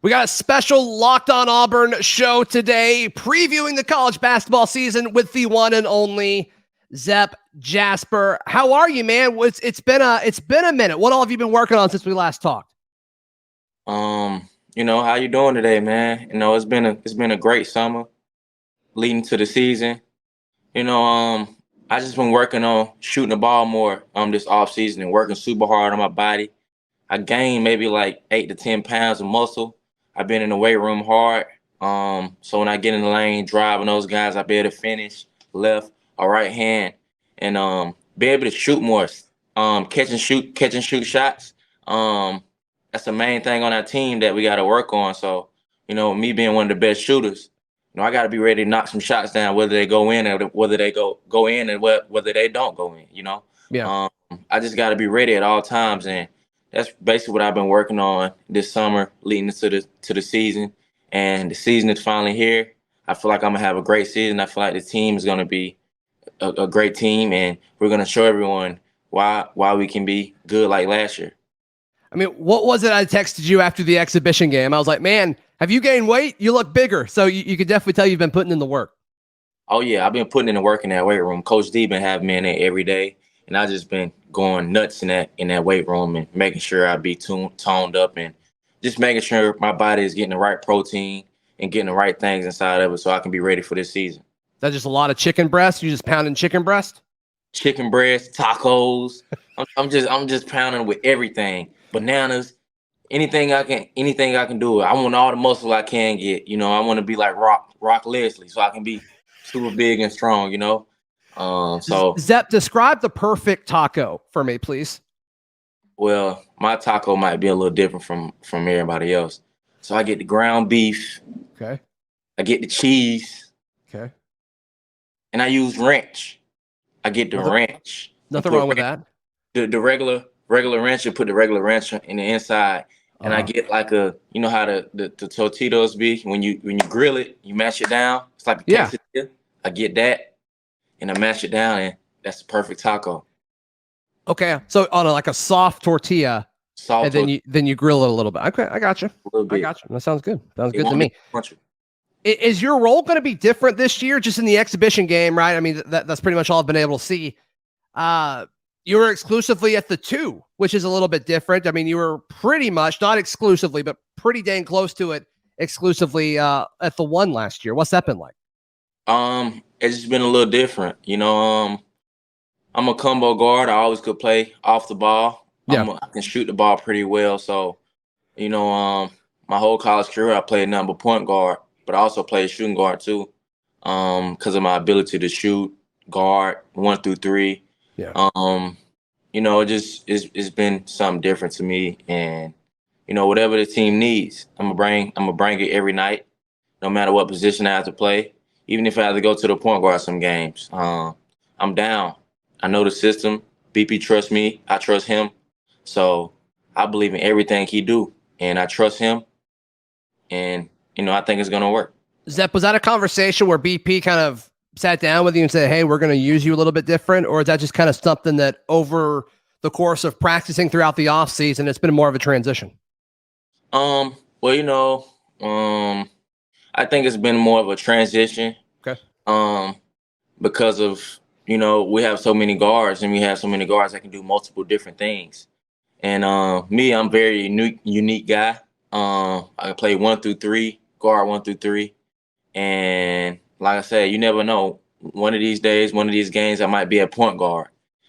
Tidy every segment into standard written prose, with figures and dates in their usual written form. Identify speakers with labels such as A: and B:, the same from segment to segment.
A: We got a special Locked On Auburn show today, previewing the college basketball season with the one and only Zep Jasper. How are you, man? It's been a minute. What all have you been working on since we last talked?
B: How you doing today, man? It's been a great summer leading to the season. I just been working on shooting the ball more this off season and working super hard on my body. I gained maybe like 8 to 10 pounds of muscle. I've been in the weight room hard. So when I get in the lane, driving those guys, I be able to finish left or right hand and be able to shoot more, catch and shoot shots. That's the main thing on our team that we got to work on. So, me being one of the best shooters, I got to be ready to knock some shots down, whether they go in or whether they go in and whether they don't go in.
A: Yeah.
B: I just got to be ready at all times, and that's basically what I've been working on this summer, leading to the season. And the season is finally here. I feel like I'm gonna have a great season. I feel like the team is gonna be a great team, and we're gonna show everyone why we can be good like last year.
A: I mean, what was it I texted you after the exhibition game? I was like, man, have you gained weight? You look bigger. So you could definitely tell you've been putting in the work.
B: Oh, yeah, I've been putting in the work in that weight room. Coach D been having me in there every day, and I just been going nuts in that weight room and making sure I be toned up and just making sure my body is getting the right protein and getting the right things inside of it so I can be ready for this season.
A: That's just a lot of chicken breast? You just pounding chicken breast?
B: Chicken breast, tacos. I'm just pounding with everything. Bananas, anything I can do. I want all the muscle I can get. I want to be like Rock Leslie, so I can be super big and strong. So
A: Zep, describe the perfect taco for me, please.
B: Well, my taco might be a little different from everybody else. So I get the ground beef.
A: Okay.
B: I get the cheese.
A: Okay.
B: And I use ranch. I get the ranch.
A: Nothing wrong with that.
B: The regular ranch, you put the regular ranch in the inside. And I get like how the tortillas be. When you grill it, you mash it down. It's like a quesadilla. I get that and I mash it down, and that's the perfect taco.
A: Okay. So on a soft tortilla. And then you grill it a little bit. Okay, I got you. I got you. That sounds good. Sounds good to me. Is your role going to be different this year, just in the exhibition game, right? I mean, that's pretty much all I've been able to see. You were exclusively at the 2, which is a little bit different. I mean, you were pretty much, not exclusively, but pretty dang close to it exclusively at the 1 last year. What's that been like?
B: It's just been a little different. I'm a combo guard. I always could play off the ball.
A: Yeah.
B: I can shoot the ball pretty well. So, my whole college career, I played nothing but point guard, but I also played shooting guard too, because of my ability to shoot guard 1 through 3.
A: Yeah.
B: It's been something different to me, and whatever the team needs, I'm gonna bring it every night, no matter what position I have to play. Even if I have to go to the point guard some games, I'm down. I know the system. BP trusts me. I trust him. So I believe in everything he do, and I trust him. And, I think it's going to work.
A: Zep, was that a conversation where BP kind of sat down with you and said, hey, we're going to use you a little bit different? Or is that just kind of something that over the course of practicing throughout the off season, it's been more of a transition?
B: I think it's been more of a transition.
A: Okay.
B: Because of, we have so many guards, and we have so many guards that can do multiple different things. And me, I'm very unique guy. I can play 1 through 3, guard 1 through 3. And like I said, you never know. One of these days, one of these games, I might be a point guard.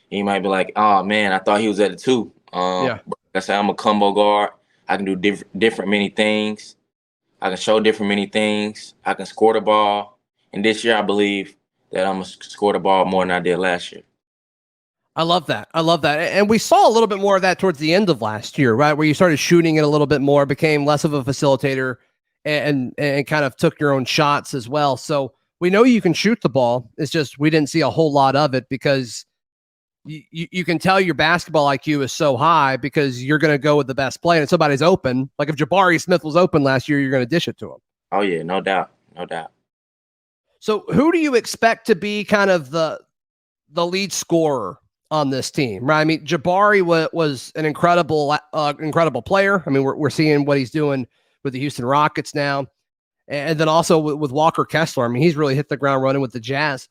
B: And you might be like, oh, man, I thought he was at the 2. But like I said, I'm a combo guard. I can do different many things. I can show different many things. I can score the ball. And this year, I believe that I'm going to score the ball more than I did last year.
A: I love that. And we saw a little bit more of that towards the end of last year, right? Where you started shooting it a little bit more, became less of a facilitator, and kind of took your own shots as well. So we know you can shoot the ball. It's just we didn't see a whole lot of it because you can tell your basketball IQ is so high because you're going to go with the best play. And if somebody's open, like if Jabari Smith was open last year, you're going to dish it to him.
B: Oh, yeah, no doubt.
A: So who do you expect to be kind of the lead scorer on this team, right? I mean, Jabari was an incredible player. I mean, we're seeing what he's doing with the Houston Rockets now. And then also with Walker Kessler. I mean, he's really hit the ground running with the Jazz.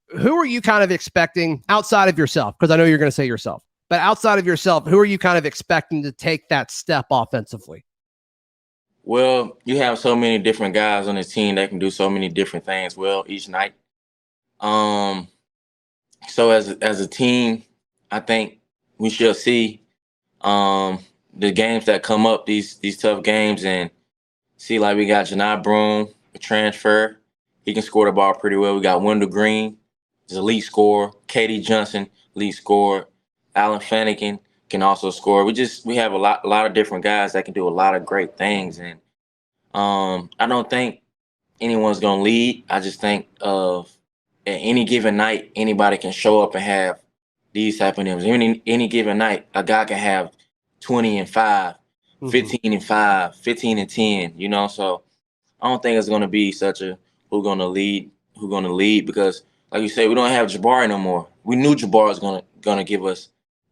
A: Who are you kind of expecting outside of yourself? Because I know you're going to say yourself, but outside of yourself, who are you kind of expecting to take that step offensively?
B: Well, you have so many different guys on the team that can do so many different things well each night. So as a team, I think we shall see the games that come up, these tough games, and see, like, we got Janai Broome, a transfer. He can score the ball pretty well. We got Wendell Green, he's a elite scorer. Katie Johnson, elite scorer. Alan Fanigan can also score. We have a lot of different guys that can do a lot of great things. And I don't think anyone's gonna lead. I just think of at any given night, anybody can show up and have these type of numbers. Any given night, a guy can have 20 and 5, 15 and 5, 15 and 10, you know. So I don't think it's gonna be such a who's gonna lead, because like you said, we don't have Jabari no more. We knew Jabari was gonna give us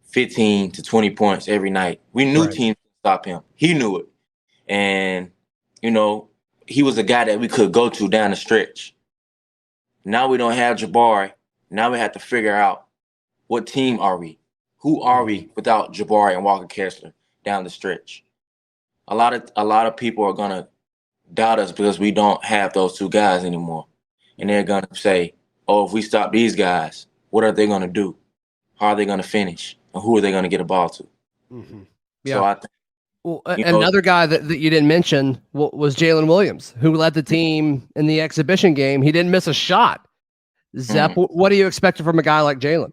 B: 15 to 20 points every night. We knew teams could stop him. He knew it. And, you know, he was the guy that we could go to down the stretch. Now we don't have Jabari. Now we have to figure out what team are we? Who are we without Jabari and Walker Kessler down the stretch? A lot of people are gonna doubt us because we don't have those two guys anymore. And they're gonna say, oh, if we stop these guys, what are they gonna do? How are they gonna finish? And who are they gonna get a ball to?
A: Yeah.
B: So I think
A: another guy that you didn't mention was Jalen Williams, who led the team in the exhibition game. He didn't miss a shot. Zep, what are you expecting from a guy like Jalen?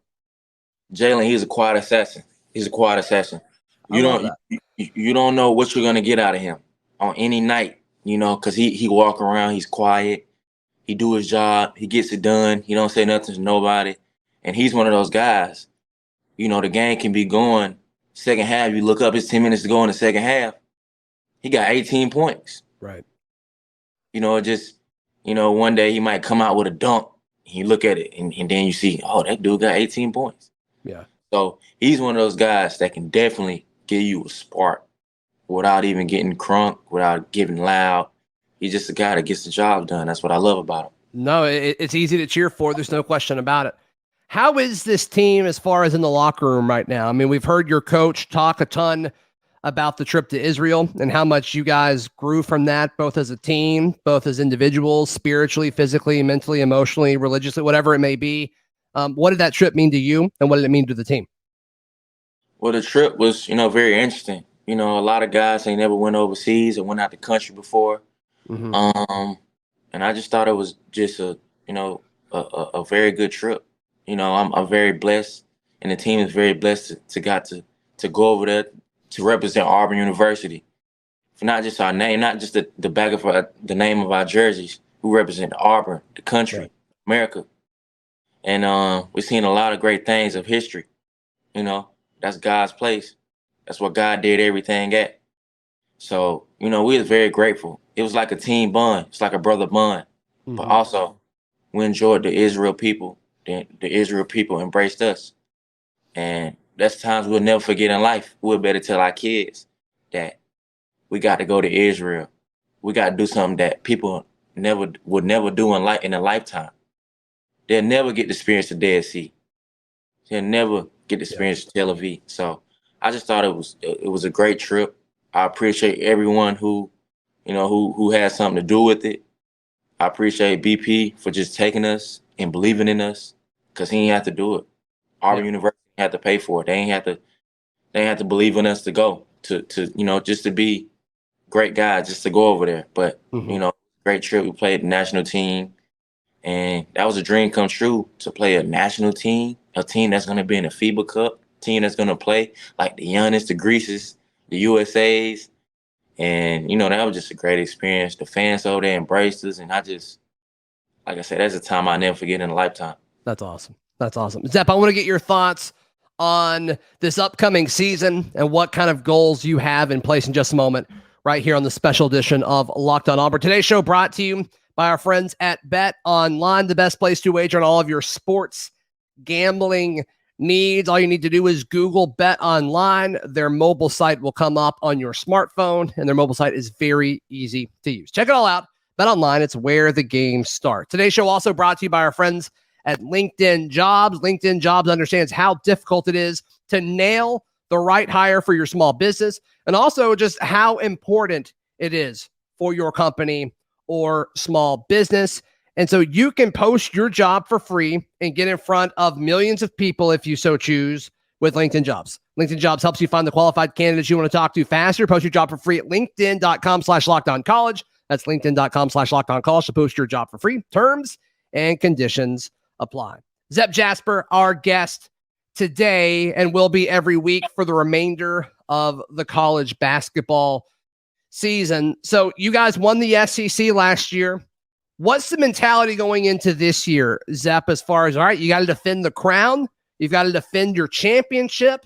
B: Jalen, he's a quiet assassin. You don't know what you're gonna get out of him on any night, you know, because he walk around, he's quiet, he do his job, he gets it done, he don't say nothing to nobody, and he's one of those guys. You know, the game can be going. Second half, you look up, it's 10 minutes to go in the second half. He got 18 points.
A: Right.
B: You know, one day he might come out with a dunk. And you look at it, and then you see, oh, that dude got 18 points.
A: Yeah.
B: So he's one of those guys that can definitely give you a spark without even getting crunk, without getting loud. He's just a guy that gets the job done. That's what I love about him.
A: No, it's easy to cheer for. There's no question about it. How is this team as far as in the locker room right now? I mean, we've heard your coach talk a ton about the trip to Israel and how much you guys grew from that, both as a team, both as individuals, spiritually, physically, mentally, emotionally, religiously, whatever it may be. What did that trip mean to you, and what did it mean to the team?
B: Well, the trip was, very interesting. You know, a lot of guys ain't never went overseas or went out the country before. And I just thought it was just a very good trip. You know, I'm very blessed, and the team is very blessed to go over there to represent Auburn University. For not just our name, not just the back of the name of our jerseys, who represent Auburn, the country, America. And we've seen a lot of great things of history. You know, that's God's place. That's what God did everything at. So, we were very grateful. It was like a team bond. It's like a brother bond. But also, we enjoyed the Israel people. The Israel people embraced us. And that's times we'll never forget in life. We'll better tell our kids that we got to go to Israel. We got to do something that people would never do in a lifetime. They'll never get to experience the Dead Sea. They'll never get to experience Tel Aviv. So I just thought it was a great trip. I appreciate everyone who had something to do with it. I appreciate BP for just taking us and believing in us, because he didn't have to do it. Auburn University had to pay for it. They ain't have to believe in us to go to just to be great guys, just to go over there. But great trip. We played the national team, and that was a dream come true, to play a national team, a team that's going to be in the FIBA Cup, team that's going to play like the Giannis, the Greases, the USAs. And, that was just a great experience. The fans over there embraced us, and like I said, that's a time I'll never forget in a lifetime.
A: That's awesome. Zep, I want to get your thoughts on this upcoming season and what kind of goals you have in place in just a moment, right here on the special edition of Locked On Auburn. Today's show brought to you by our friends at Bet Online, the best place to wager on all of your sports gambling needs. All you need to do is Google Bet Online. Their mobile site will come up on your smartphone, and their mobile site is very easy to use. Check it all out. Bet Online, it's where the games start. Today's show also brought to you by our friends at LinkedIn Jobs. LinkedIn Jobs understands how difficult it is to nail the right hire for your small business, and also just how important it is for your company or small business. And so you can post your job for free and get in front of millions of people if you so choose with LinkedIn Jobs. LinkedIn Jobs helps you find the qualified candidates you want to talk to faster. Post your job for free at linkedin.com/lockedoncollege. That's linkedin.com/lockedoncollege to post your job for free. Terms and conditions apply. Zep Jasper, our guest today, and will be every week for the remainder of the college basketball season. So you guys won the SEC last year. What's the mentality going into this year, Zep, as far as, all right, you got to defend the crown, you've got to defend your championship?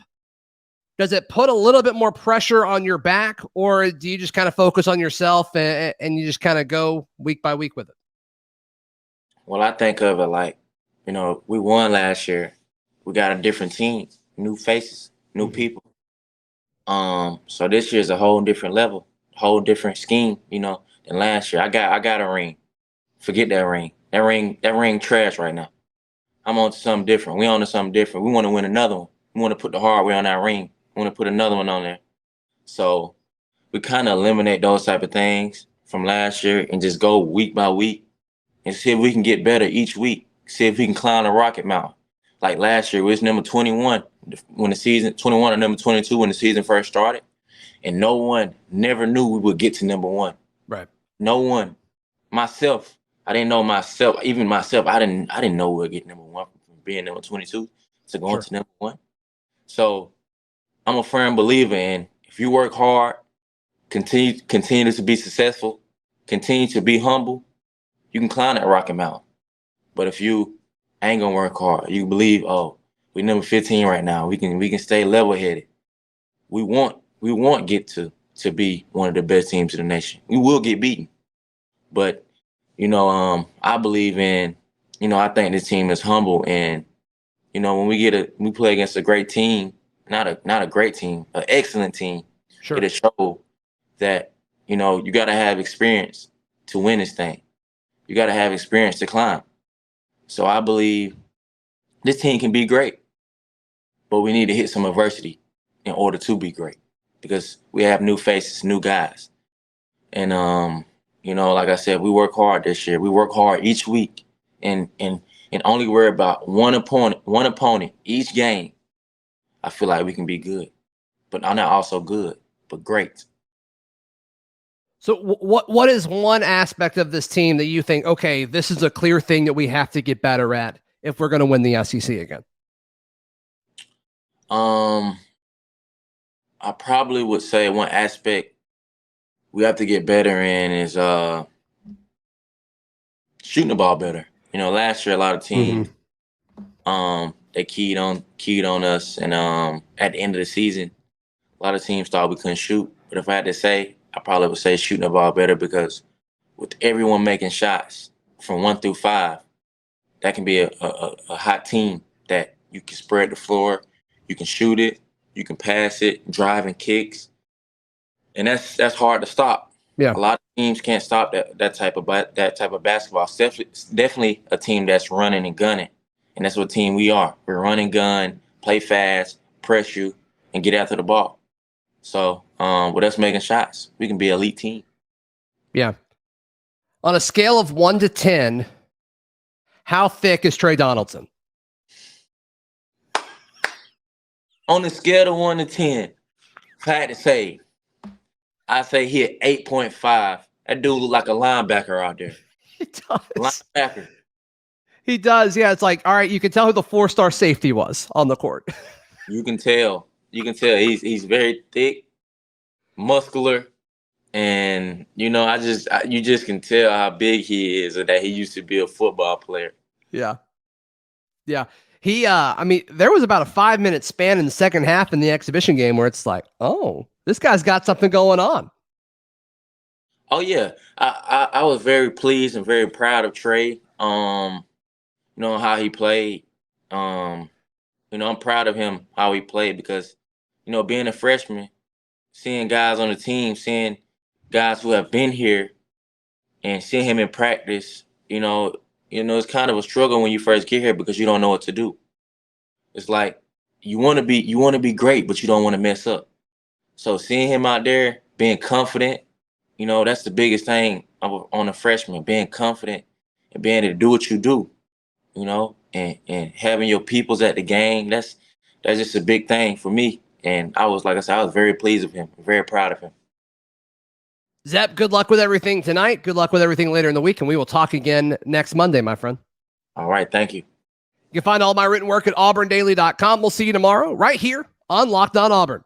A: Does it put a little bit more pressure on your back, or do you just kind of focus on yourself and you just kind of go week by week with it?
B: Well, I think of it like, we won last year. We got a different team, new faces, new people. So this year's a whole different level, whole different scheme, than last year. I got a ring. Forget that ring. That ring trash right now. I'm on to something different. We on to something different. We want to win another one. We want to put the hardware on that ring. We want to put another one on there. So we kind of eliminate those type of things from last year and just go week by week and see if we can get better each week. See if we can climb the rocket mountain. Like last year, we was number 21 when the season, 21 or number 22 when the season first started. And no one never knew we would get to number one.
A: Right.
B: No one. Myself, I didn't know myself. Even myself, I didn't know we would get number one from being number 22 to going to number one. So I'm a firm believer in if you work hard, continue to be successful, continue to be humble, you can climb that rocket mountain. But if you ain't gonna work hard, you believe, we number 15 right now. We can stay level headed. We won't get to be one of the best teams in the nation. We will get beaten. But, I believe in, I think this team is humble, and, when we play against a great team, not a great team, an excellent team, it'll show that, you gotta have experience to win this thing. You gotta have experience to climb. So I believe this team can be great, but we need to hit some adversity in order to be great because we have new faces, new guys. And, like I said, we work hard this year. We work hard each week and only worry about one opponent each game. I feel like we can be good, but I'm not also good, but great.
A: So what is one aspect of this team that you think, okay, this is a clear thing that we have to get better at if we're going to win the SEC again?
B: I probably would say one aspect we have to get better in is shooting the ball better. Last year a lot of teams they keyed on us, and at the end of the season, a lot of teams thought we couldn't shoot. But if I had to say, I probably would say shooting the ball better, because with everyone making shots from 1 through 5, that can be a hot team that you can spread the floor, you can shoot it, you can pass it, drive and kicks, and that's hard to stop.
A: Yeah,
B: a lot of teams can't stop that type of basketball. Definitely a team that's running and gunning, and that's what team we are. We're run and gun, play fast, press you, and get after the ball. So with us making shots, we can be an elite team.
A: Yeah. On a scale of 1 to 10, how thick is Trey Donaldson?
B: On the scale of 1 to 10, if I had to say, I say he at 8.5. That dude look like a linebacker out there.
A: He does.
B: Linebacker.
A: He does. Yeah, it's like, all right, you can tell who the 4-star safety was on the court.
B: You can tell. He's very thick, muscular, and you just can tell how big he is, and that he used to be a football player.
A: Yeah. Yeah. He there was about a 5-minute span in the second half in the exhibition game where it's like, oh, this guy's got something going on.
B: Oh yeah. I was very pleased and very proud of Trey. How he played. I'm proud of him, how he played, because, being a freshman, seeing guys on the team, seeing guys who have been here and seeing him in practice, it's kind of a struggle when you first get here because you don't know what to do. It's like you want to be great, but you don't want to mess up. So seeing him out there being confident, that's the biggest thing on a freshman, being confident and being able to do what you do, and having your peoples at the game. That's just a big thing for me. And I was very pleased with him, very proud of him.
A: Zep, good luck with everything tonight. Good luck with everything later in the week, and we will talk again next Monday, my friend.
B: All right, thank you.
A: You can find all my written work at auburndaily.com. We'll see you tomorrow right here on Locked On Auburn.